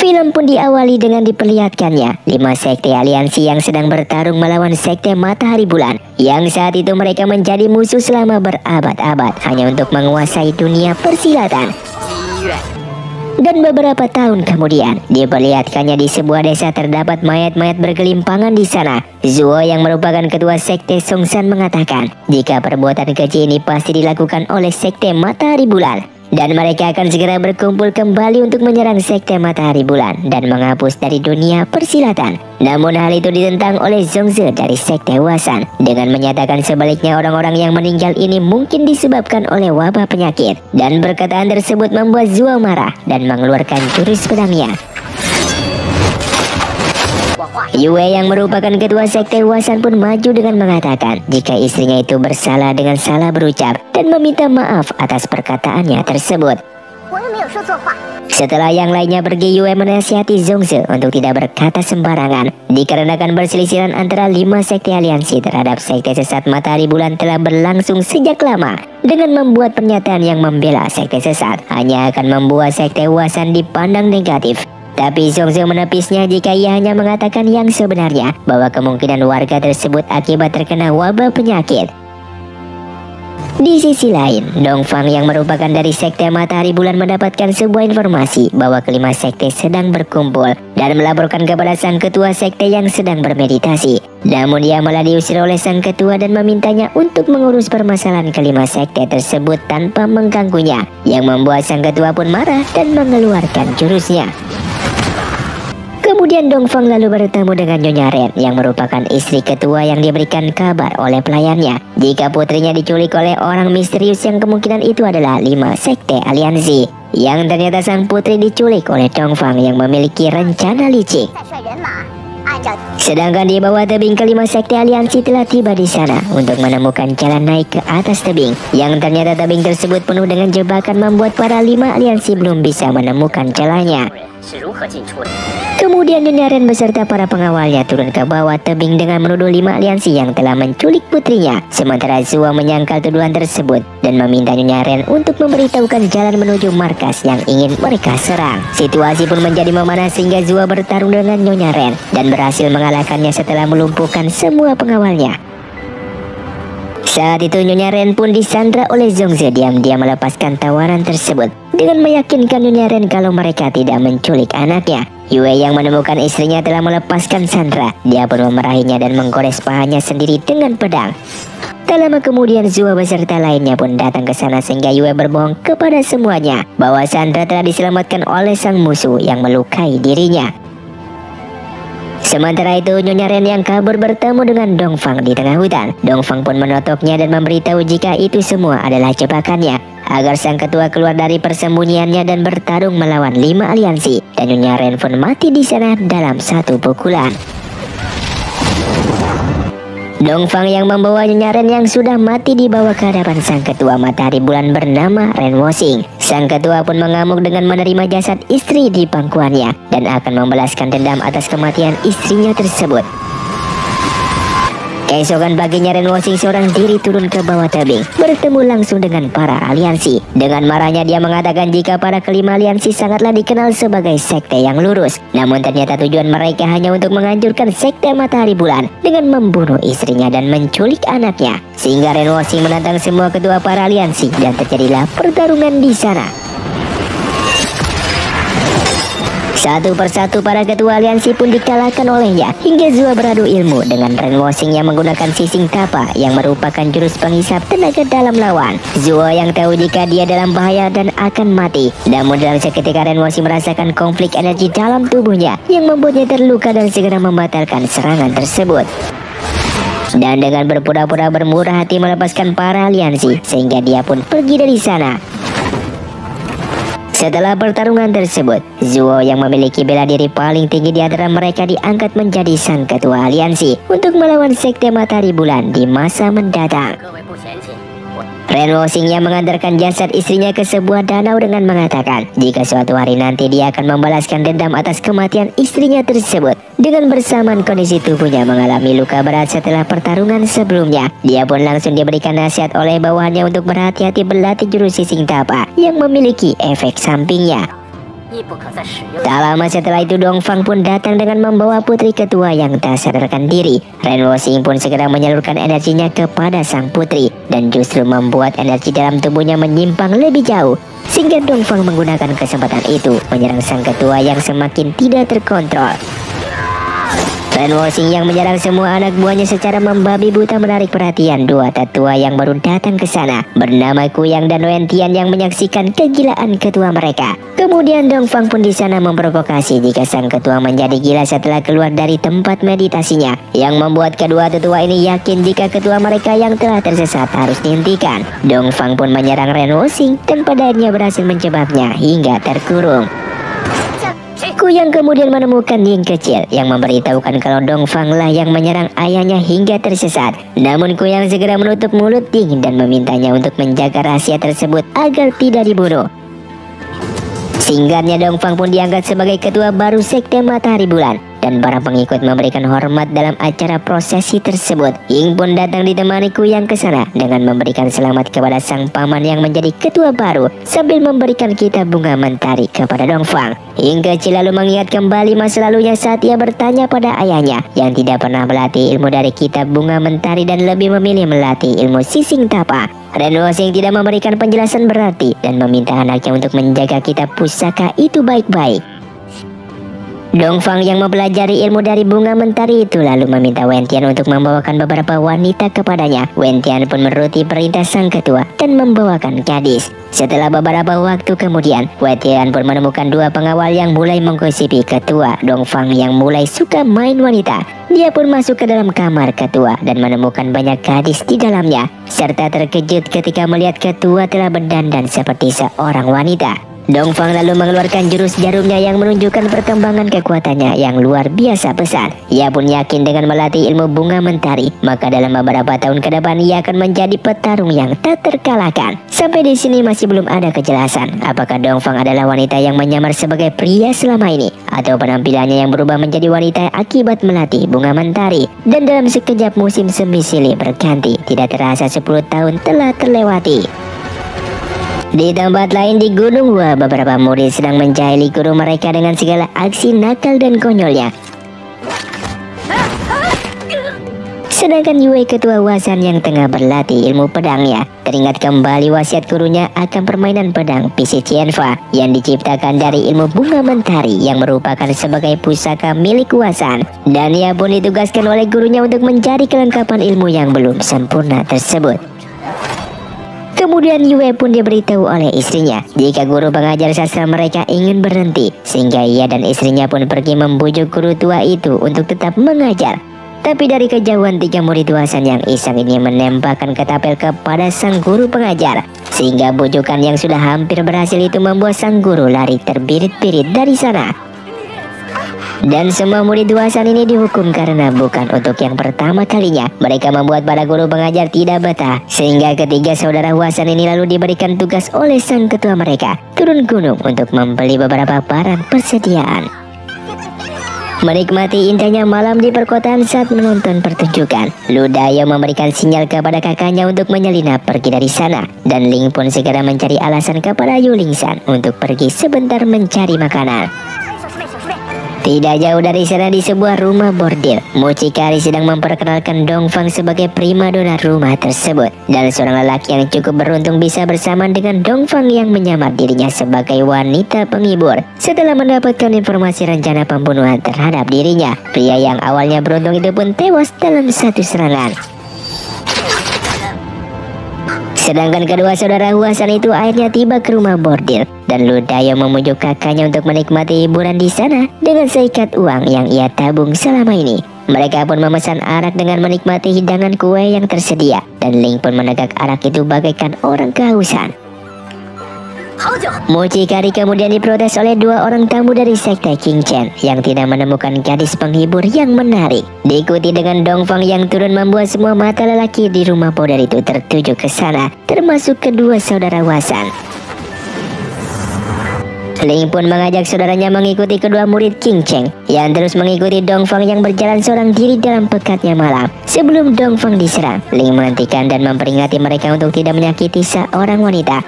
Film pun diawali dengan diperlihatkannya 5 sekte aliansi yang sedang bertarung melawan sekte Matahari Bulan, yang saat itu mereka menjadi musuh selama berabad-abad hanya untuk menguasai dunia persilatan. Dan beberapa tahun kemudian, diperlihatkannya di sebuah desa terdapat mayat-mayat bergelimpangan di sana. Zuo yang merupakan ketua sekte Songsan mengatakan, jika perbuatan keji ini pasti dilakukan oleh sekte Matahari Bulan, dan mereka akan segera berkumpul kembali untuk menyerang sekte Matahari Bulan dan menghapus dari dunia persilatan. Namun hal itu ditentang oleh Zhongze dari sekte Wasan dengan menyatakan sebaliknya orang-orang yang meninggal ini mungkin disebabkan oleh wabah penyakit, dan perkataan tersebut membuat Zuo marah dan mengeluarkan jurus pedangnya. Yue yang merupakan ketua sekte Wasan pun maju dengan mengatakan jika istrinya itu bersalah dengan salah berucap dan meminta maaf atas perkataannya tersebut. Setelah yang lainnya pergi, Yue menasihati Zhongze untuk tidak berkata sembarangan, dikarenakan perselisihan antara 5 sekte aliansi terhadap sekte sesat Matahari Bulan telah berlangsung sejak lama. Dengan membuat pernyataan yang membela sekte sesat hanya akan membuat sekte Wasan dipandang negatif. Tapi Zhongze menepisnya jika ia hanya mengatakan yang sebenarnya, bahwa kemungkinan warga tersebut akibat terkena wabah penyakit. Di sisi lain, Dongfang yang merupakan dari sekte Matahari Bulan mendapatkan sebuah informasi bahwa kelima sekte sedang berkumpul dan melaporkan kepada sang ketua sekte yang sedang bermeditasi. Namun ia malah diusir oleh sang ketua dan memintanya untuk mengurus permasalahan kelima sekte tersebut tanpa mengganggunya, yang membuat sang ketua pun marah dan mengeluarkan jurusnya. Kemudian Dongfang lalu bertemu dengan Nyonya Ren yang merupakan istri ketua yang diberikan kabar oleh pelayannya jika putrinya diculik oleh orang misterius yang kemungkinan itu adalah 5 sekte aliansi, yang ternyata sang putri diculik oleh Dongfang yang memiliki rencana licik. Sedangkan di bawah tebing kelima sekte aliansi telah tiba di sana untuk menemukan jalan naik ke atas tebing, yang ternyata tebing tersebut penuh dengan jebakan membuat para 5 aliansi belum bisa menemukan jalannya. Kemudian Nyonya Ren beserta para pengawalnya turun ke bawah tebing dengan menuduh 5 aliansi yang telah menculik putrinya. Sementara Zuo menyangkal tuduhan tersebut dan meminta Nyonya Ren untuk memberitahukan jalan menuju markas yang ingin mereka serang. Situasi pun menjadi memanas sehingga Zuo bertarung dengan Nyonya Ren dan berhasil mengalahkannya setelah melumpuhkan semua pengawalnya. Saat itu Nyonya Ren pun disandra oleh Zhongze diam-diam melepaskan tawaran tersebut dengan meyakinkan Nyonya Ren kalau mereka tidak menculik anaknya. Yue yang menemukan istrinya telah melepaskan sandra, dia pun memarahinya dan menggores pahanya sendiri dengan pedang. Tak lama kemudian Zuo beserta lainnya pun datang ke sana sehingga Yue berbohong kepada semuanya bahwa sandra telah diselamatkan oleh sang musuh yang melukai dirinya. Sementara itu Nyonya Ren yang kabur bertemu dengan Dongfang di tengah hutan. Dongfang pun menotoknya dan memberitahu jika itu semua adalah jebakannya, agar sang ketua keluar dari persembunyiannya dan bertarung melawan 5 aliansi. Dan Nyonya Ren pun mati di sana dalam satu pukulan. Dongfang yang membawa Nyonya Ren yang sudah mati dibawa ke hadapan sang ketua Matahari Bulan bernama Ren Woxing. Sang ketua pun mengamuk dengan menerima jasad istri di pangkuannya dan akan membalaskan dendam atas kematian istrinya tersebut. Keesokan paginya Ren Woxing seorang diri turun ke bawah tebing, bertemu langsung dengan para aliansi. Dengan marahnya dia mengatakan jika para kelima aliansi sangatlah dikenal sebagai sekte yang lurus, namun ternyata tujuan mereka hanya untuk menghancurkan sekte Matahari Bulan dengan membunuh istrinya dan menculik anaknya. Sehingga Ren Woxing menantang semua ketua para aliansi dan terjadilah pertarungan di sana. Satu persatu para ketua aliansi pun dikalahkan olehnya hingga Zuo beradu ilmu dengan Ren Woxing yang menggunakan sising tapa yang merupakan jurus penghisap tenaga dalam lawan. Zuo yang tahu jika dia dalam bahaya dan akan mati. Namun dalam seketika Ren Woxing merasakan konflik energi dalam tubuhnya yang membuatnya terluka dan segera membatalkan serangan tersebut. Dan dengan berpura-pura bermurah hati melepaskan para aliansi sehingga dia pun pergi dari sana. Setelah pertarungan tersebut, Zuo yang memiliki bela diri paling tinggi di antara mereka diangkat menjadi sang ketua aliansi untuk melawan sekte Matahari Bulan di masa mendatang. Ren Woxing yang mengantarkan jasad istrinya ke sebuah danau dengan mengatakan jika suatu hari nanti dia akan membalaskan dendam atas kematian istrinya tersebut. Dengan bersamaan kondisi tubuhnya mengalami luka berat setelah pertarungan sebelumnya, dia pun langsung diberikan nasihat oleh bawahannya untuk berhati-hati berlatih jurus Sising Tapa yang memiliki efek sampingnya. Tak lama setelah itu Dong Fang pun datang dengan membawa putri ketua yang tak sadarkan diri. Ren Woxing pun segera menyalurkan energinya kepada sang putri dan justru membuat energi dalam tubuhnya menyimpang lebih jauh, sehingga Dong Fang menggunakan kesempatan itu menyerang sang ketua yang semakin tidak terkontrol. Ren Woxing yang menyerang semua anak buahnya secara membabi buta menarik perhatian dua tetua yang baru datang ke sana bernama Kuyang dan Wen Tian yang menyaksikan kegilaan ketua mereka. Kemudian Dong Fang pun di sana memprovokasi jika sang ketua menjadi gila setelah keluar dari tempat meditasinya, yang membuat kedua tetua ini yakin jika ketua mereka yang telah tersesat harus dihentikan. Dong Fang pun menyerang Ren Woxing dan pada akhirnya berhasil menjebaknya hingga terkurung. Kuyang kemudian menemukan Ying kecil yang memberitahukan kalau Dong Fang lah yang menyerang ayahnya hingga tersesat. Namun Kuyang segera menutup mulut Ying dan memintanya untuk menjaga rahasia tersebut agar tidak dibunuh. Singkatnya Dong Fang pun diangkat sebagai ketua baru Sekte Matahari Bulan dan para pengikut memberikan hormat dalam acara prosesi tersebut. Ying pun datang ditemani Kuyang ke sana dengan memberikan selamat kepada sang paman yang menjadi ketua baru sambil memberikan kitab bunga mentari kepada Dong Fang. Ying kecil lalu mengingat kembali masa lalunya saat ia bertanya pada ayahnya yang tidak pernah melatih ilmu dari kitab bunga mentari dan lebih memilih melatih ilmu Sising Tapa. Ren Woxing tidak memberikan penjelasan berarti dan meminta anaknya untuk menjaga kitab pusaka itu baik-baik. Dong Fang yang mempelajari ilmu dari bunga mentari itu lalu meminta Wen Tian untuk membawakan beberapa wanita kepadanya. Wen Tian pun menuruti perintah sang ketua dan membawakan gadis. Setelah beberapa waktu kemudian, Wen Tian pun menemukan dua pengawal yang mulai menggosipi ketua Dong Fang yang mulai suka main wanita. Dia pun masuk ke dalam kamar ketua dan menemukan banyak gadis di dalamnya, serta terkejut ketika melihat ketua telah berdandan seperti seorang wanita. Dong Fang lalu mengeluarkan jurus jarumnya yang menunjukkan perkembangan kekuatannya yang luar biasa besar. Ia pun yakin dengan melatih ilmu bunga mentari, maka dalam beberapa tahun ke depan ia akan menjadi petarung yang tak terkalahkan. Sampai di sini masih belum ada kejelasan apakah Dong Fang adalah wanita yang menyamar sebagai pria selama ini atau penampilannya yang berubah menjadi wanita akibat melatih bunga mentari. Dan dalam sekejap musim semi silih berganti, tidak terasa 10 tahun telah terlewati. Di tempat lain di Gunung Hua, beberapa murid sedang menjahili guru mereka dengan segala aksi nakal dan konyolnya. Sedangkan Yue ketua Wasan yang tengah berlatih ilmu pedangnya teringat kembali wasiat gurunya akan permainan pedang Pisi Tianfa yang diciptakan dari ilmu bunga mentari yang merupakan sebagai pusaka milik Wasan, dan ia pun ditugaskan oleh gurunya untuk mencari kelengkapan ilmu yang belum sempurna tersebut. Kemudian Yue pun diberitahu oleh istrinya jika guru pengajar sastra mereka ingin berhenti, sehingga ia dan istrinya pun pergi membujuk guru tua itu untuk tetap mengajar. Tapi dari kejauhan tiga murid Wasan yang iseng ini menembakkan ketapel kepada sang guru pengajar, sehingga bujukan yang sudah hampir berhasil itu membuat sang guru lari terbirit-birit dari sana. Dan semua murid Wasan ini dihukum karena bukan untuk yang pertama kalinya mereka membuat para guru pengajar tidak betah, sehingga ketiga saudara Wasan ini lalu diberikan tugas oleh sang ketua mereka turun gunung untuk membeli beberapa barang persediaan. Menikmati indahnya malam di perkotaan saat menonton pertunjukan, Lu Dayo memberikan sinyal kepada kakaknya untuk menyelinap pergi dari sana, dan Ling pun segera mencari alasan kepada Yu Lingsan untuk pergi sebentar mencari makanan. Tidak jauh dari sana di sebuah rumah bordil, Mucikari sedang memperkenalkan Dong Fang sebagai primadona rumah tersebut, dan seorang lelaki yang cukup beruntung bisa bersamaan dengan Dong Fang yang menyamar dirinya sebagai wanita penghibur. Setelah mendapatkan informasi rencana pembunuhan terhadap dirinya, pria yang awalnya beruntung itu pun tewas dalam satu serangan. Sedangkan kedua saudara Wasan itu akhirnya tiba ke rumah bordil, dan Lu Dayo memujuk kakaknya untuk menikmati hiburan di sana dengan seikat uang yang ia tabung selama ini. Mereka pun memesan arak dengan menikmati hidangan kue yang tersedia, dan Ling pun menegak arak itu bagaikan orang kehausan. Mucikari kemudian diprotes oleh dua orang tamu dari sekte King Chen yang tidak menemukan gadis penghibur yang menarik. Diikuti dengan Dongfang yang turun membuat semua mata lelaki di rumah powder itu tertuju ke sana, termasuk kedua saudara Wasan. Ling pun mengajak saudaranya mengikuti kedua murid King Cheng yang terus mengikuti Dongfang yang berjalan seorang diri dalam pekatnya malam. Sebelum Dongfang diserang, Ling menghentikan dan memperingati mereka untuk tidak menyakiti seorang wanita.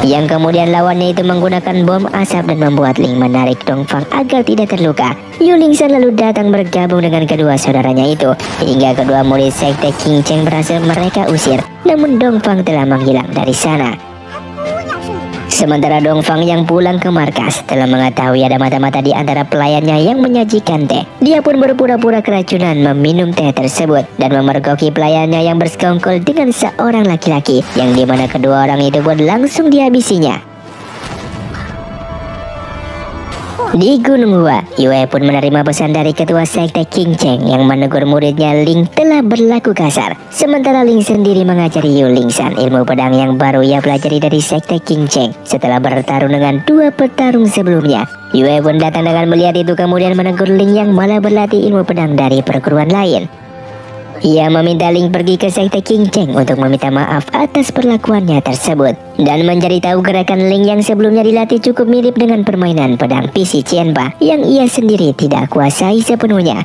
Yang kemudian lawannya itu menggunakan bom asap dan membuat Ling menarik Dongfang agar tidak terluka. Yu Lingsan lalu datang bergabung dengan kedua saudaranya itu, hingga kedua murid sekte King Cheng berhasil mereka usir. Namun Dongfang telah menghilang dari sana. Sementara Dongfang yang pulang ke markas telah mengetahui ada mata-mata di antara pelayannya yang menyajikan teh. Dia pun berpura-pura keracunan meminum teh tersebut dan memergoki pelayannya yang bersekongkol dengan seorang laki-laki, yang dimana kedua orang itu pun langsung dihabisinya. Di Gunung Hua, Yue pun menerima pesan dari ketua sekte King Cheng yang menegur muridnya Ling telah berlaku kasar. Sementara Ling sendiri mengajari Yu Lingsan ilmu pedang yang baru ia pelajari dari sekte King Cheng setelah bertarung dengan dua petarung sebelumnya. Yue pun datang dengan melihat itu kemudian menegur Ling yang malah berlatih ilmu pedang dari perguruan lain. Ia meminta Ling pergi ke sekte King Cheng untuk meminta maaf atas perlakuannya tersebut dan mencari tahu gerakan Ling yang sebelumnya dilatih cukup mirip dengan permainan pedang PC Qianba yang ia sendiri tidak kuasai sepenuhnya.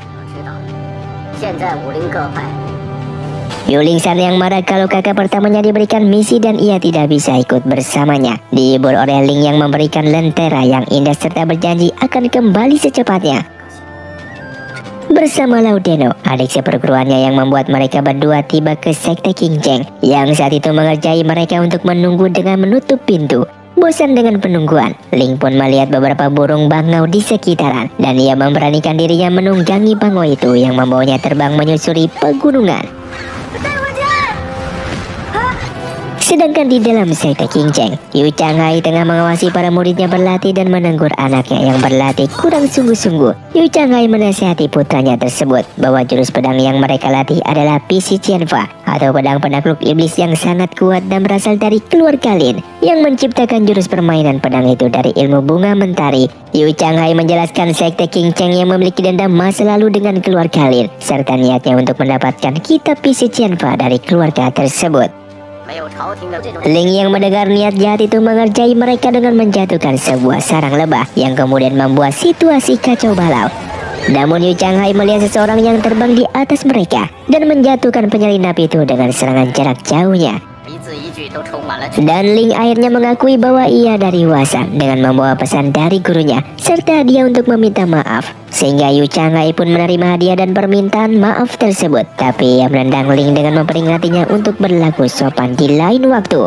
Yu Lingsan yang marah kalau kakak pertamanya diberikan misi dan ia tidak bisa ikut bersamanya, dihibur oleh Ling yang memberikan lentera yang indah serta berjanji akan kembali secepatnya bersama Laudeno, adik seperguruannya, yang membuat mereka berdua tiba ke sekte King Cheng yang saat itu mengerjai mereka untuk menunggu dengan menutup pintu. Bosan dengan penungguan, Ling pun melihat beberapa burung bangau di sekitaran dan ia memberanikan dirinya menunggangi bangau itu yang membawanya terbang menyusuri pegunungan. Sedangkan di dalam sekte King Cheng, Yu Changhai tengah mengawasi para muridnya berlatih dan menegur anaknya yang berlatih kurang sungguh-sungguh. Yu Changhai menasihati putranya tersebut bahwa jurus pedang yang mereka latih adalah PC Qianfa atau pedang penakluk iblis yang sangat kuat dan berasal dari keluarga Lin yang menciptakan jurus permainan pedang itu dari ilmu bunga mentari. Yu Changhai menjelaskan sekte King Cheng yang memiliki dendam masa lalu dengan keluarga Lin serta niatnya untuk mendapatkan kitab PC Qianfa dari keluarga tersebut. Ling yang mendengar niat jahat itu mengerjai mereka dengan menjatuhkan sebuah sarang lebah yang kemudian membuat situasi kacau balau. Namun Yu Changhai melihat seseorang yang terbang di atas mereka dan menjatuhkan penyelinap itu dengan serangan jarak jauhnya. Dan Ling akhirnya mengakui bahwa ia dari Wasan dengan membawa pesan dari gurunya serta dia untuk meminta maaf, sehingga Yu Changhai pun menerima hadiah dan permintaan maaf tersebut. Tapi ia menendang Ling dengan memperingatinya untuk berlaku sopan di lain waktu.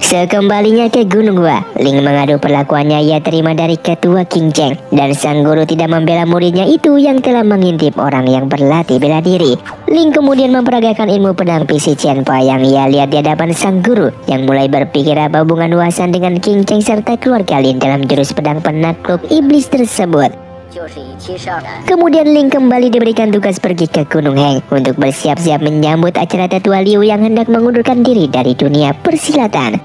Sekembalinya ke Gunung Hua, Ling mengadu perlakuannya ia terima dari ketua King Cheng dan sang guru tidak membela muridnya itu yang telah mengintip orang yang berlatih bela diri. Ling kemudian memperagakan ilmu pedang PC Qianfa yang ia lihat di hadapan sang guru yang mulai berpikir apa hubungan Wasan dengan King Cheng serta keluarga Lin dalam jurus pedang penakluk iblis tersebut. Kemudian Ling kembali diberikan tugas pergi ke Gunung Heng untuk bersiap-siap menyambut acara tetua Liu yang hendak mengundurkan diri dari dunia persilatan.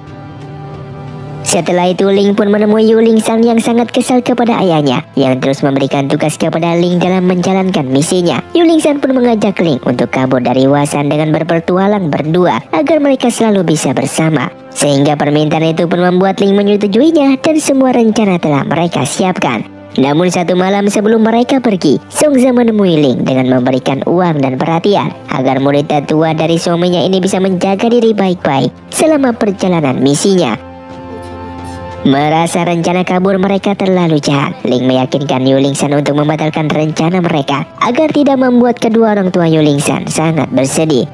Setelah itu Ling pun menemui Yu Lingsan yang sangat kesal kepada ayahnya yang terus memberikan tugas kepada Ling dalam menjalankan misinya. Yu Lingsan pun mengajak Ling untuk kabur dari Wasan dengan berpetualang berdua agar mereka selalu bisa bersama. Sehingga permintaan itu pun membuat Ling menyetujuinya dan semua rencana telah mereka siapkan. Namun satu malam sebelum mereka pergi, Songza menemui Ling dengan memberikan uang dan perhatian agar murid tetua dari suaminya ini bisa menjaga diri baik-baik selama perjalanan misinya. Merasa rencana kabur mereka terlalu jahat, Ling meyakinkan Yu Lingsan untuk membatalkan rencana mereka agar tidak membuat kedua orang tua Yu Lingsan sangat bersedih.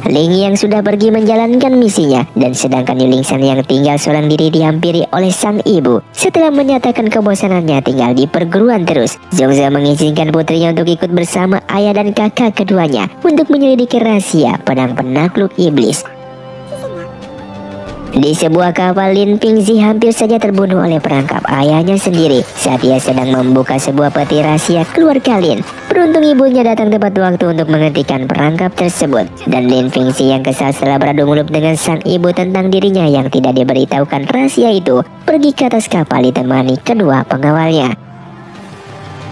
Ling yang sudah pergi menjalankan misinya dan sedangkan Yu Lingsan yang tinggal seorang diri dihampiri oleh sang ibu. Setelah menyatakan kebosanannya tinggal di perguruan terus, Zongza mengizinkan putrinya untuk ikut bersama ayah dan kakak keduanya untuk menyelidiki rahasia pedang penakluk iblis. Di sebuah kapal, Lin Pingzi hampir saja terbunuh oleh perangkap ayahnya sendiri saat ia sedang membuka sebuah peti rahasia keluarga Lin. Beruntung ibunya datang tepat waktu untuk menghentikan perangkap tersebut, dan Lin Pingzi yang kesal setelah beradu mulut dengan sang ibu tentang dirinya yang tidak diberitahukan rahasia itu, pergi ke atas kapal ditemani kedua pengawalnya.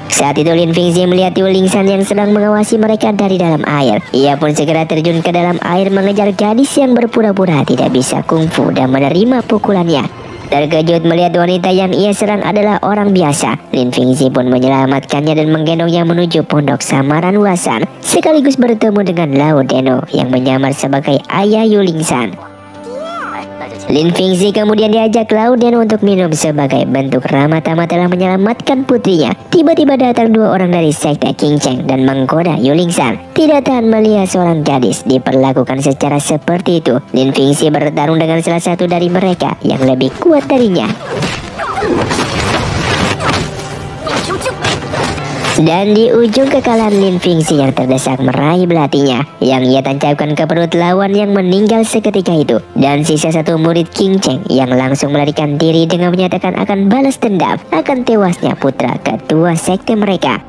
Saat itu Lin Pingzi melihat Yu Lingsan yang sedang mengawasi mereka dari dalam air. Ia pun segera terjun ke dalam air mengejar gadis yang berpura-pura tidak bisa kungfu dan menerima pukulannya. Terkejut melihat wanita yang ia serang adalah orang biasa, Lin Pingzi pun menyelamatkannya dan menggendongnya menuju pondok samaran Wasan, sekaligus bertemu dengan Lao Deno yang menyamar sebagai ayah Yu Lingsan. Lin Pingzi kemudian diajak Lao Deno untuk minum sebagai bentuk ramah tamah telah menyelamatkan putrinya. Tiba-tiba datang dua orang dari sekte King Cheng dan menggoda Yu Lingsan. Tidak tahan melihat seorang gadis diperlakukan secara seperti itu, Lin Pingzi bertarung dengan salah satu dari mereka yang lebih kuat darinya. Dan di ujung kekalahan, Lin Pingzi yang terdesak meraih belatinya yang ia tancapkan ke perut lawan yang meninggal seketika itu, dan sisa satu murid King Cheng yang langsung melarikan diri dengan menyatakan akan balas dendam akan tewasnya putra ketua sekte mereka.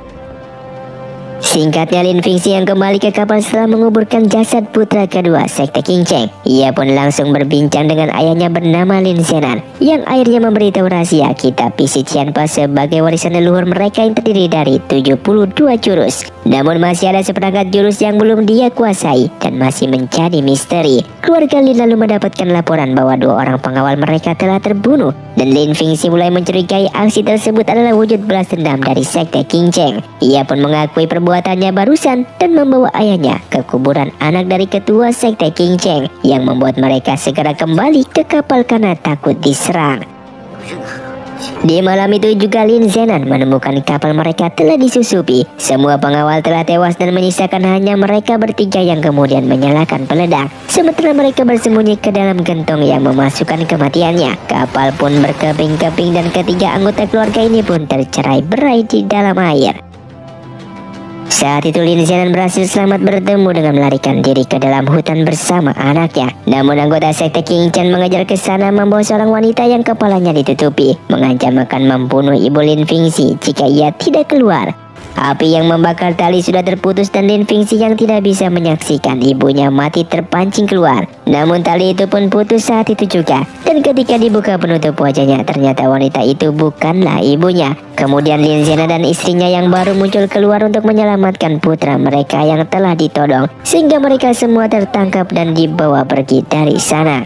Singkatnya, Lin Pingzi yang kembali ke kapal setelah menguburkan jasad putra kedua sekte King Cheng. Ia pun langsung berbincang dengan ayahnya bernama Lin Zenan, yang akhirnya memberitahu rahasia kitab Pisi Tianpa sebagai warisan leluhur mereka yang terdiri dari 72 jurus. Namun masih ada seperangkat jurus yang belum dia kuasai dan masih menjadi misteri. Keluarga Lin lalu mendapatkan laporan bahwa dua orang pengawal mereka telah terbunuh, dan Lin Pingzi mulai mencurigai aksi tersebut adalah wujud balas dendam dari sekte King Cheng. Ia pun mengakui perbuatannya barusan dan membawa ayahnya ke kuburan anak dari ketua sekte King Cheng, yang membuat mereka segera kembali ke kapal karena takut diserang. Di malam itu juga Lin Zenan menemukan kapal mereka telah disusupi. Semua pengawal telah tewas dan menyisakan hanya mereka bertiga yang kemudian menyalakan peledak. Sementara mereka bersembunyi ke dalam gentong yang memasukkan kematiannya. Kapal pun berkeping-keping dan ketiga anggota keluarga ini pun tercerai-berai di dalam air. Saat itu Lin Zenan berhasil selamat bertemu dengan melarikan diri ke dalam hutan bersama anaknya. Namun anggota sekte King Chen mengejar ke sana membawa seorang wanita yang kepalanya ditutupi, mengancam akan membunuh ibu Lin Pingzi jika ia tidak keluar. Api yang membakar tali sudah terputus dan Lin Pingzi yang tidak bisa menyaksikan ibunya mati terpancing keluar. Namun tali itu pun putus saat itu juga, dan ketika dibuka penutup wajahnya ternyata wanita itu bukanlah ibunya. Kemudian Lin Zenan dan istrinya yang baru muncul keluar untuk menyelamatkan putra mereka yang telah ditodong, sehingga mereka semua tertangkap dan dibawa pergi dari sana.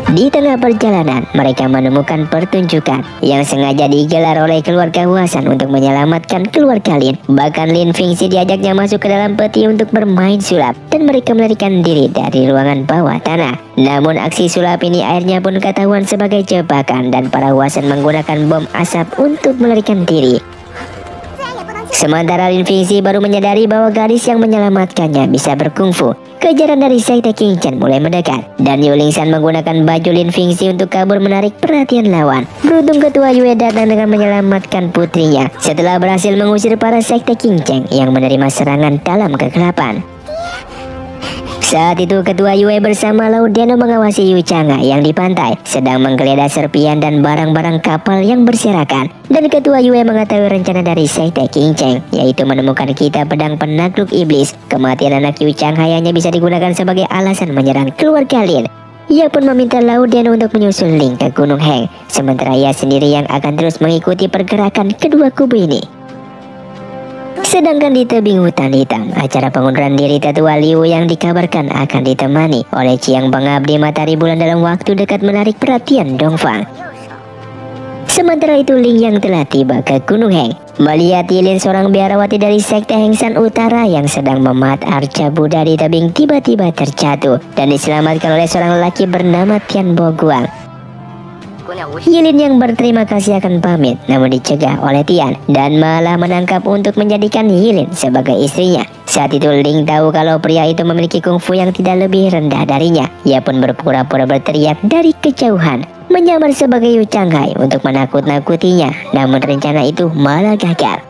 Di tengah perjalanan, mereka menemukan pertunjukan yang sengaja digelar oleh keluarga Wasan untuk menyelamatkan keluarga Lin. Bahkan Lin Pingzi diajaknya masuk ke dalam peti untuk bermain sulap, dan mereka melarikan diri dari ruangan bawah tanah. Namun aksi sulap ini akhirnya pun ketahuan sebagai jebakan, dan para Wasan menggunakan bom asap untuk melarikan diri. Sementara Lin Pingzi baru menyadari bahwa gadis yang menyelamatkannya bisa berkungfu. Kejaran dari sekte King Chen mulai mendekat, dan Yu Lingsan menggunakan baju Lin Pingzi untuk kabur menarik perhatian lawan. Beruntung ketua Yue datang dengan menyelamatkan putrinya setelah berhasil mengusir para sekte King Chen yang menerima serangan dalam kegelapan. Saat itu ketua Yue bersama Lao Deno mengawasi Yu Chang'e yang di pantai sedang menggeledah serpian dan barang-barang kapal yang berserakan, dan ketua Yue mengetahui rencana dari sekte King Cheng, yaitu menemukan kitab pedang penakluk iblis. Kematian anak Yu Chang'e hanya bisa digunakan sebagai alasan menyerang keluarga Lin. Ia pun meminta Lao Deno untuk menyusul Ling ke Gunung Heng, sementara ia sendiri yang akan terus mengikuti pergerakan kedua kubu ini. Sedangkan di tebing hutan hitam, acara pengunduran diri tetua Liu yang dikabarkan akan ditemani oleh Chiang pengabdi matahari bulan dalam waktu dekat menarik perhatian Dongfang. Sementara itu Ling yang telah tiba ke Gunung Heng melihat Yilin, seorang biarawati dari sekte Hengsan Utara yang sedang memahat arca Buddha di tebing, tiba-tiba terjatuh dan diselamatkan oleh seorang lelaki bernama Tian Bo Guang. Yilin yang berterima kasih akan pamit, namun dicegah oleh Tian dan malah menangkap untuk menjadikan Yilin sebagai istrinya. Saat itu Ling tahu kalau pria itu memiliki kungfu yang tidak lebih rendah darinya. Ia pun berpura-pura berteriak dari kejauhan, menyamar sebagai Yu Chang'e untuk menakut-nakutinya, namun rencana itu malah gagal.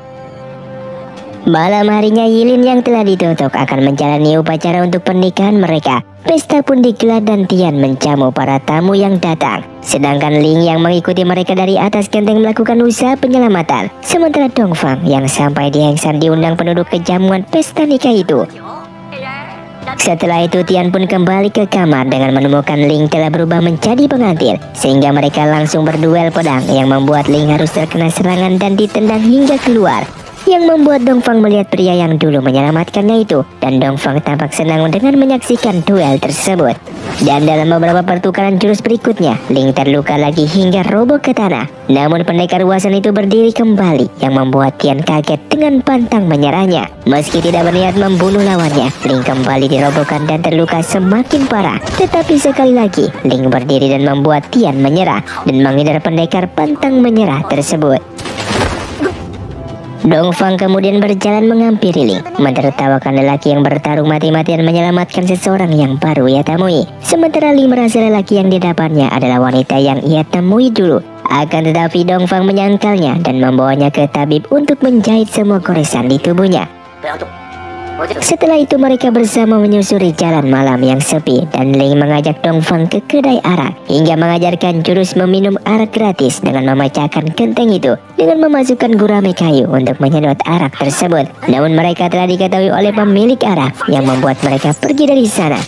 Malam harinya Yilin yang telah ditutup akan menjalani upacara untuk pernikahan mereka. Pesta pun digelar dan Tian menjamu para tamu yang datang. Sedangkan Ling yang mengikuti mereka dari atas genteng melakukan usaha penyelamatan. Sementara Dongfang yang sampai di Hengsan diundang penduduk kejamuan pesta nikah itu. Setelah itu Tian pun kembali ke kamar dengan menemukan Ling telah berubah menjadi pengantin. Sehingga mereka langsung berduel pedang yang membuat Ling harus terkena serangan dan ditendang hingga keluar. Yang membuat Dongfang melihat pria yang dulu menyelamatkannya itu. Dan Dongfang tampak senang dengan menyaksikan duel tersebut. Dan dalam beberapa pertukaran jurus berikutnya, Ling terluka lagi hingga roboh ke tanah. Namun pendekar Wasan itu berdiri kembali yang membuat Tian kaget dengan pantang menyerahnya. Meski tidak berniat membunuh lawannya, Ling kembali dirobohkan dan terluka semakin parah. Tetapi sekali lagi, Ling berdiri dan membuat Tian menyerah dan menghindar pendekar pantang menyerah tersebut. Dongfang kemudian berjalan menghampiri Ling, menertawakan lelaki yang bertarung mati-matian menyelamatkan seseorang yang baru ia temui. Sementara Ling merasa lelaki yang didapatnya adalah wanita yang ia temui dulu. Akan tetapi Dongfang menyangkalnya dan membawanya ke tabib untuk menjahit semua goresan di tubuhnya. Setelah itu mereka bersama menyusuri jalan malam yang sepi dan Ling mengajak Dongfang ke kedai arak hingga mengajarkan jurus meminum arak gratis dengan memecahkan genteng itu dengan memasukkan gurame kayu untuk menyedot arak tersebut. Namun mereka telah diketahui oleh pemilik arak yang membuat mereka pergi dari sana.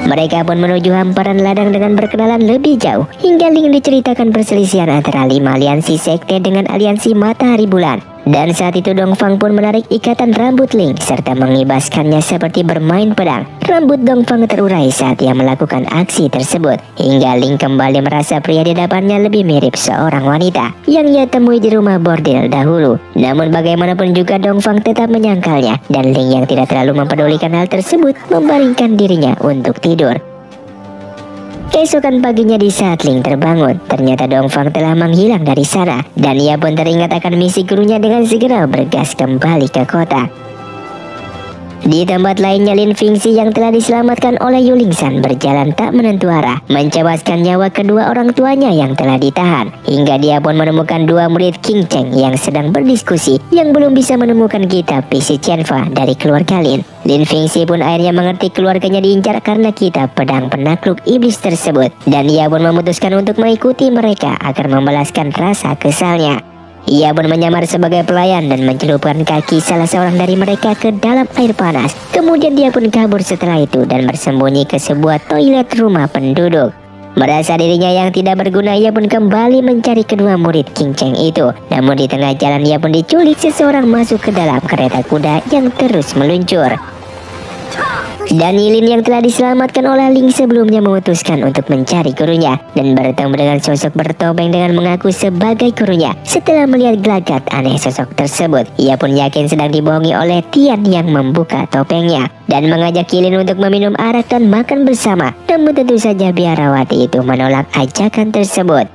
Mereka pun menuju hamparan ladang dengan berkenalan lebih jauh hingga Ling diceritakan perselisihan antara 5 aliansi sekte dengan aliansi Matahari Bulan. Dan saat itu Dongfang pun menarik ikatan rambut Ling serta mengibaskannya seperti bermain pedang. Rambut Dongfang terurai saat ia melakukan aksi tersebut hingga Ling kembali merasa pria di depannya lebih mirip seorang wanita yang ia temui di rumah bordil dahulu. Namun bagaimanapun juga Dongfang tetap menyangkalnya dan Ling yang tidak terlalu mempedulikan hal tersebut membaringkan dirinya untuk tidur. Keesokan paginya di saat Ling terbangun, ternyata Dongfang telah menghilang dari sana dan ia pun teringat akan misi gurunya dengan segera bergas kembali ke kota. Di tempat lainnya Lin Fingxi yang telah diselamatkan oleh Yulingsan berjalan tak menentu arah, mencebaskan nyawa kedua orang tuanya yang telah ditahan. Hingga dia pun menemukan 2 murid King Cheng yang sedang berdiskusi yang belum bisa menemukan kitab Pisi Qianfa dari keluarga Lin. Lin Fingxi pun akhirnya mengerti keluarganya diincar karena kitab pedang penakluk iblis tersebut. Dan ia pun memutuskan untuk mengikuti mereka agar membalaskan rasa kesalnya. Ia pun menyamar sebagai pelayan dan mencelupkan kaki salah seorang dari mereka ke dalam air panas. Kemudian dia pun kabur setelah itu dan bersembunyi ke sebuah toilet rumah penduduk. Merasa dirinya yang tidak berguna, ia pun kembali mencari kedua murid King Cheng itu. Namun di tengah jalan ia pun diculik seseorang masuk ke dalam kereta kuda yang terus meluncur. Dan Yilin yang telah diselamatkan oleh Ling sebelumnya memutuskan untuk mencari gurunya dan bertemu dengan sosok bertopeng dengan mengaku sebagai gurunya. Setelah melihat gelagat aneh sosok tersebut, ia pun yakin sedang dibohongi oleh Tian yang membuka topengnya dan mengajak Yilin untuk meminum arak dan makan bersama. Namun tentu saja biarawati itu menolak ajakan tersebut.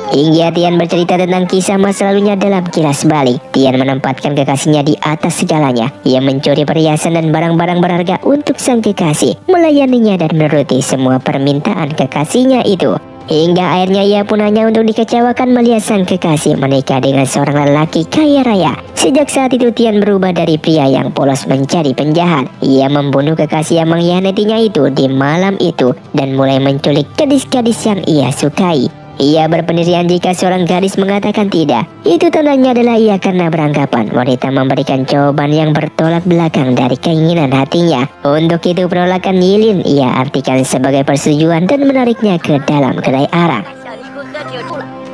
Hingga Tian bercerita tentang kisah masa lalunya dalam kilas balik. Tian menempatkan kekasihnya di atas segalanya. Ia mencuri perhiasan dan barang-barang berharga untuk sang kekasih, melayaninya dan menuruti semua permintaan kekasihnya itu. Hingga akhirnya ia pun hanya untuk dikecewakan melihat sang kekasih menikah dengan seorang lelaki kaya raya. Sejak saat itu Tian berubah dari pria yang polos menjadi penjahat. Ia membunuh kekasih yang mengkhianatinya itu di malam itu dan mulai menculik gadis-gadis yang ia sukai. Ia berpendirian jika seorang gadis mengatakan tidak, itu tandanya adalah ia karena beranggapan wanita memberikan jawaban yang bertolak belakang dari keinginan hatinya. Untuk itu penolakan Yilin ia artikan sebagai persetujuan dan menariknya ke dalam kedai arak.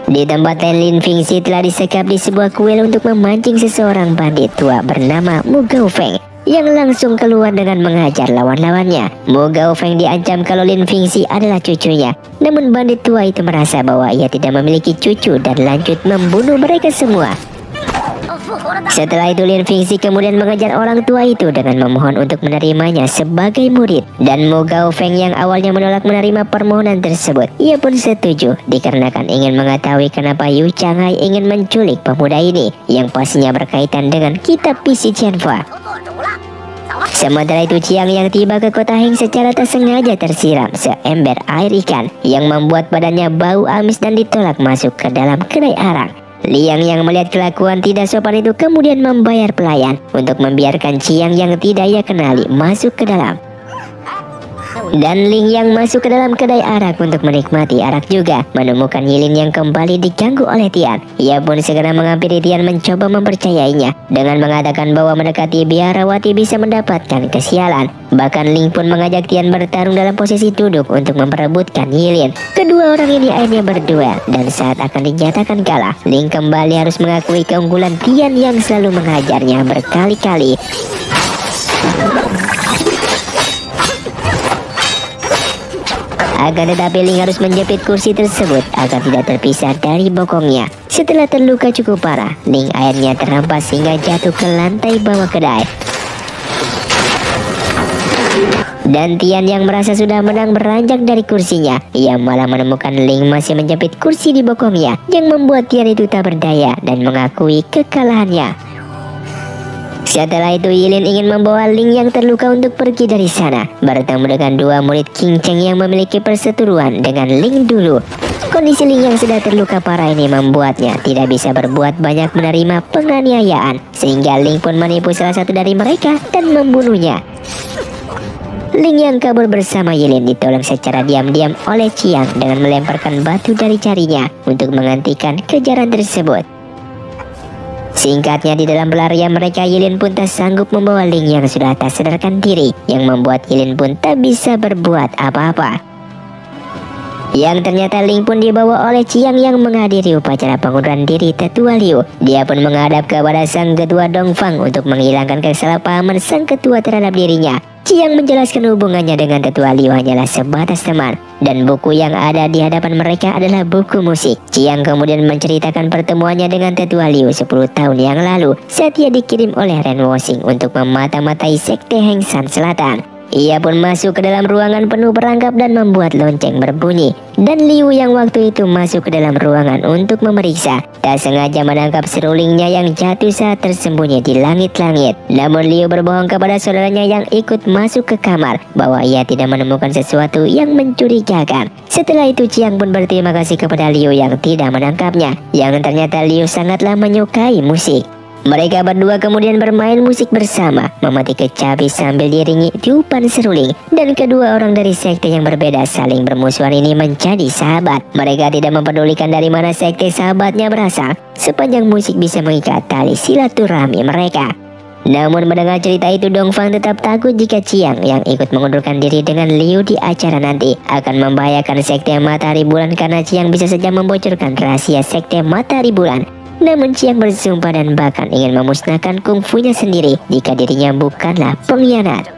Di tempat lain Lin Fingxi telah disekap di sebuah kuil untuk memancing seseorang bandit tua bernama Mu Gaofeng yang langsung keluar dengan menghajar lawan-lawannya. Mu Gaofeng diancam kalau Lin Fingxi adalah cucunya. Namun bandit tua itu merasa bahwa ia tidak memiliki cucu dan lanjut membunuh mereka semua. Setelah itu Lin Fingxi kemudian mengejar orang tua itu dengan memohon untuk menerimanya sebagai murid. Dan Mu Gaofeng yang awalnya menolak menerima permohonan tersebut, ia pun setuju dikarenakan ingin mengetahui kenapa Yu Changhai ingin menculik pemuda ini yang pastinya berkaitan dengan kitab Pisi Qianfa. Sementara itu Chiang yang tiba ke kota Heng secara tak sengaja tersiram seember air ikan yang membuat badannya bau amis dan ditolak masuk ke dalam kedai arak. Liang yang melihat kelakuan tidak sopan itu kemudian membayar pelayan untuk membiarkan Chiang yang tidak ia kenali masuk ke dalam. Dan Ling yang masuk ke dalam kedai arak untuk menikmati arak juga menemukan Yilin yang kembali diganggu oleh Tian. Ia pun segera menghampiri Tian mencoba mempercayainya dengan mengatakan bahwa mendekati biarawati bisa mendapatkan kesialan. Bahkan Ling pun mengajak Tian bertarung dalam posisi duduk untuk memperebutkan Yilin. Kedua orang ini akhirnya berduel dan saat akan dinyatakan kalah, Ling kembali harus mengakui keunggulan Tian yang selalu menghajarnya berkali-kali. Akan tetapi Ling harus menjepit kursi tersebut agar tidak terpisah dari bokongnya. Setelah terluka cukup parah, Ling akhirnya terhempas hingga jatuh ke lantai bawah kedai. Dan Tian yang merasa sudah menang beranjak dari kursinya. Ia malah menemukan Ling masih menjepit kursi di bokongnya, yang membuat Tian itu tak berdaya dan mengakui kekalahannya. Setelah itu Yilin ingin membawa Ling yang terluka untuk pergi dari sana, bertemu dengan dua murid King Cheng yang memiliki perseteruan dengan Ling dulu. Kondisi Ling yang sudah terluka parah ini membuatnya tidak bisa berbuat banyak menerima penganiayaan, sehingga Ling pun menipu salah satu dari mereka dan membunuhnya. Ling yang kabur bersama Yilin ditolong secara diam-diam oleh Chiang dengan melemparkan batu dari jarinya untuk menghentikan kejaran tersebut. Singkatnya, di dalam pelarian mereka, Yilin pun tak sanggup membawa Ling yang sudah tak sadarkan diri, yang membuat Yilin pun tak bisa berbuat apa-apa. Yang ternyata Ling pun dibawa oleh Chiang yang menghadiri upacara pengunduran diri tetua Liu. Dia pun menghadap kepada sang ketua Dongfang untuk menghilangkan kesalahpahaman sang ketua terhadap dirinya. Chiang menjelaskan hubungannya dengan tetua Liu hanyalah sebatas teman, dan buku yang ada di hadapan mereka adalah buku musik. Chiang kemudian menceritakan pertemuannya dengan tetua Liu 10 tahun yang lalu saat ia dikirim oleh Ren Woxing untuk memata-matai sekte Heng Shan Selatan. Ia pun masuk ke dalam ruangan penuh perangkap dan membuat lonceng berbunyi. Dan Liu yang waktu itu masuk ke dalam ruangan untuk memeriksa, tak sengaja menangkap serulingnya yang jatuh saat tersembunyi di langit-langit. Namun Liu berbohong kepada saudaranya yang ikut masuk ke kamar bahwa ia tidak menemukan sesuatu yang mencurigakan. Setelah itu Chiang pun berterima kasih kepada Liu yang tidak menangkapnya, yang ternyata Liu sangatlah menyukai musik. Mereka berdua kemudian bermain musik bersama, memetik kecapi sambil diiringi tiupan seruling. Dan kedua orang dari sekte yang berbeda saling bermusuhan ini menjadi sahabat. Mereka tidak mempedulikan dari mana sekte sahabatnya berasal, sepanjang musik bisa mengikat tali silaturahmi mereka. Namun mendengar cerita itu, Dongfang tetap takut jika Chiang yang ikut mengundurkan diri dengan Liu di acara nanti akan membahayakan sekte Matahari Bulan, karena Chiang bisa saja membocorkan rahasia sekte Matahari Bulan. Namun Chiang bersumpah dan bahkan ingin memusnahkan kungfunya sendiri jika dirinya bukanlah pengkhianat.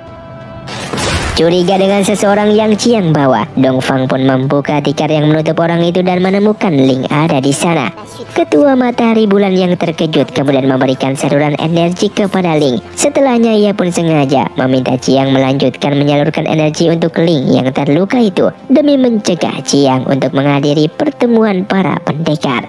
Curiga dengan seseorang yang Chiang bawa, Dongfang pun membuka tikar yang menutup orang itu dan menemukan Ling ada di sana. Ketua Matahari Bulan yang terkejut kemudian memberikan saluran energi kepada Ling. Setelahnya ia pun sengaja meminta Chiang melanjutkan menyalurkan energi untuk Ling yang terluka itu demi mencegah Chiang untuk menghadiri pertemuan para pendekar.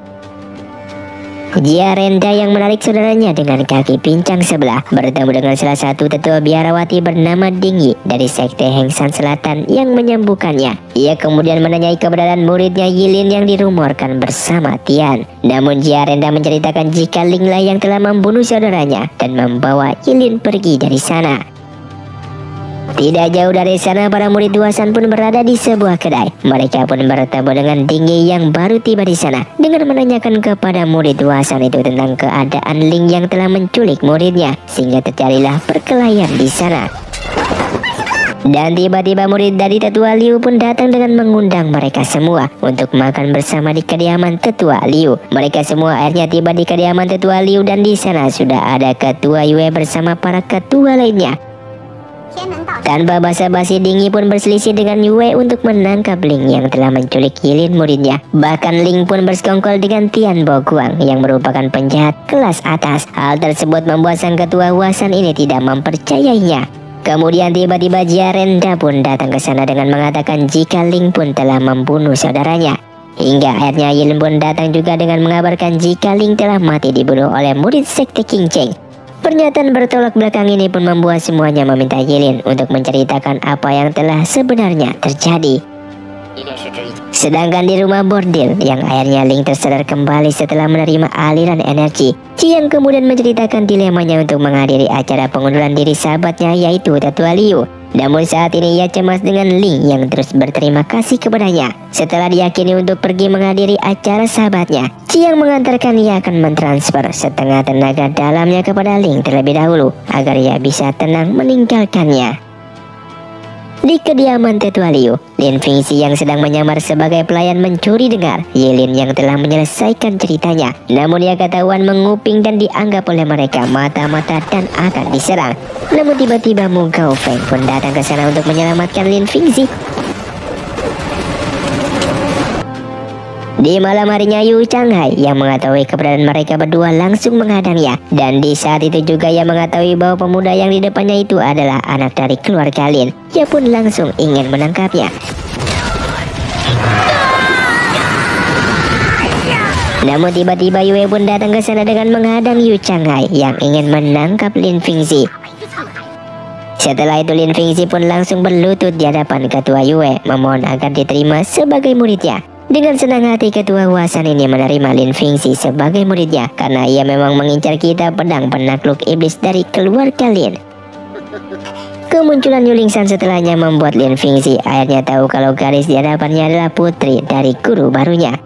Jiarenda yang menarik saudaranya dengan kaki pincang sebelah bertemu dengan salah satu tetua biarawati bernama Dingyi dari sekte Heng Shan Selatan yang menyembuhkannya. Ia kemudian menanyai keberadaan muridnya Yilin yang dirumorkan bersama Tian. Namun Jiarenda menceritakan jika Ling lah yang telah membunuh saudaranya dan membawa Yilin pergi dari sana. Tidak jauh dari sana, para murid Duasan pun berada di sebuah kedai. Mereka pun bertemu dengan Dingyi yang baru tiba di sana dengan menanyakan kepada murid Duasan itu tentang keadaan Ling yang telah menculik muridnya, sehingga terjadilah perkelahian di sana. Dan tiba-tiba murid dari tetua Liu pun datang dengan mengundang mereka semua untuk makan bersama di kediaman tetua Liu. Mereka semua akhirnya tiba di kediaman tetua Liu dan di sana sudah ada ketua Yue bersama para ketua lainnya. Tanpa basa-basi, Dingyi pun berselisih dengan Yue untuk menangkap Ling yang telah menculik Yilin muridnya. Bahkan Ling pun bersekongkol dengan Tian Boguang yang merupakan penjahat kelas atas. Hal tersebut membuat sang ketua Huasan ini tidak mempercayainya. Kemudian tiba-tiba Jiarenda pun datang ke sana dengan mengatakan jika Ling pun telah membunuh saudaranya. Hingga akhirnya Yilin pun datang juga dengan mengabarkan jika Ling telah mati dibunuh oleh murid sekte King Cheng. Pernyataan bertolak belakang ini pun membuat semuanya meminta Yilin untuk menceritakan apa yang telah sebenarnya terjadi. Sedangkan di rumah bordil, yang akhirnya Ling tersadar kembali setelah menerima aliran energi, Qiang kemudian menceritakan dilemanya untuk menghadiri acara pengunduran diri sahabatnya, yaitu Tetua Liu. Namun saat ini ia cemas dengan Ling yang terus berterima kasih kepadanya. Setelah diyakini untuk pergi menghadiri acara sahabatnya, Qiang mengantarkan ia akan mentransfer setengah tenaga dalamnya kepada Ling terlebih dahulu agar ia bisa tenang meninggalkannya. Di kediaman Tetua Liu, Lin Fingxi yang sedang menyamar sebagai pelayan mencuri dengar Yilin yang telah menyelesaikan ceritanya. Namun ia ketahuan menguping dan dianggap oleh mereka mata-mata dan akan diserang. Namun tiba-tiba Mu Gaofeng pun datang ke sana untuk menyelamatkan Lin Fingxi. Di malam harinya, Yu Changhai yang mengetahui keberadaan mereka berdua langsung menghadangnya. Dan di saat itu juga ia mengetahui bahwa pemuda yang di depannya itu adalah anak dari keluarga Lin. Ia pun langsung ingin menangkapnya. Namun tiba-tiba Yue pun datang ke sana dengan menghadang Yu Changhai yang ingin menangkap Lin Fingxi. Setelah itu Lin Fingxi pun langsung berlutut di hadapan Ketua Yue memohon agar diterima sebagai muridnya. Dengan senang hati Ketua Huasan ini menerima Lin Fingxi sebagai muridnya karena ia memang mengincar kitab pedang penakluk iblis dari keluarga Lin. Kemunculan Yulingsan setelahnya membuat Lin Fingxi akhirnya tahu kalau gadis di hadapannya adalah putri dari guru barunya.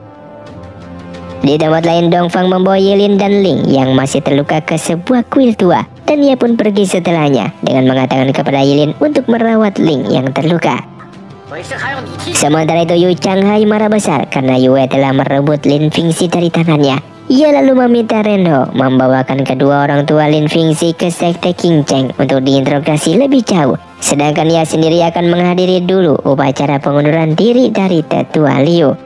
Di tempat lain, Dongfang membawa Yilin dan Ling yang masih terluka ke sebuah kuil tua dan ia pun pergi setelahnya dengan mengatakan kepada Yilin untuk merawat Ling yang terluka. Sementara itu Yu Changhai marah besar karena Yue telah merebut Lin Fingxi dari tangannya. Ia lalu meminta Renho membawakan kedua orang tua Lin Fingxi ke sekte Qingcheng untuk diinterogasi lebih jauh. Sedangkan ia sendiri akan menghadiri dulu upacara pengunduran diri dari Tetua Liu.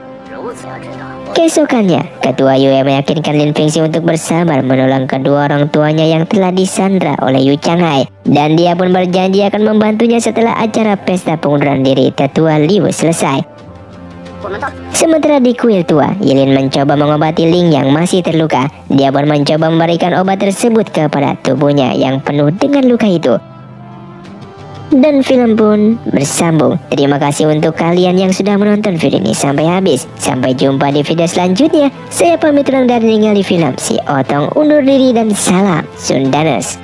Keesokannya, Ketua Yue meyakinkan Lin Fingxi untuk bersabar menolong kedua orang tuanya yang telah disandra oleh Yu Changhai. Dan dia pun berjanji akan membantunya setelah acara pesta pengunduran diri Tetua Liu selesai. Sementara di kuil tua, Yilin mencoba mengobati Ling yang masih terluka. Dia pun mencoba memberikan obat tersebut kepada tubuhnya yang penuh dengan luka itu. Dan film pun bersambung. Terima kasih untuk kalian yang sudah menonton video ini sampai habis. Sampai jumpa di video selanjutnya. Saya pamit undur diri dari film Si Otong undur diri dan salam Sundaners.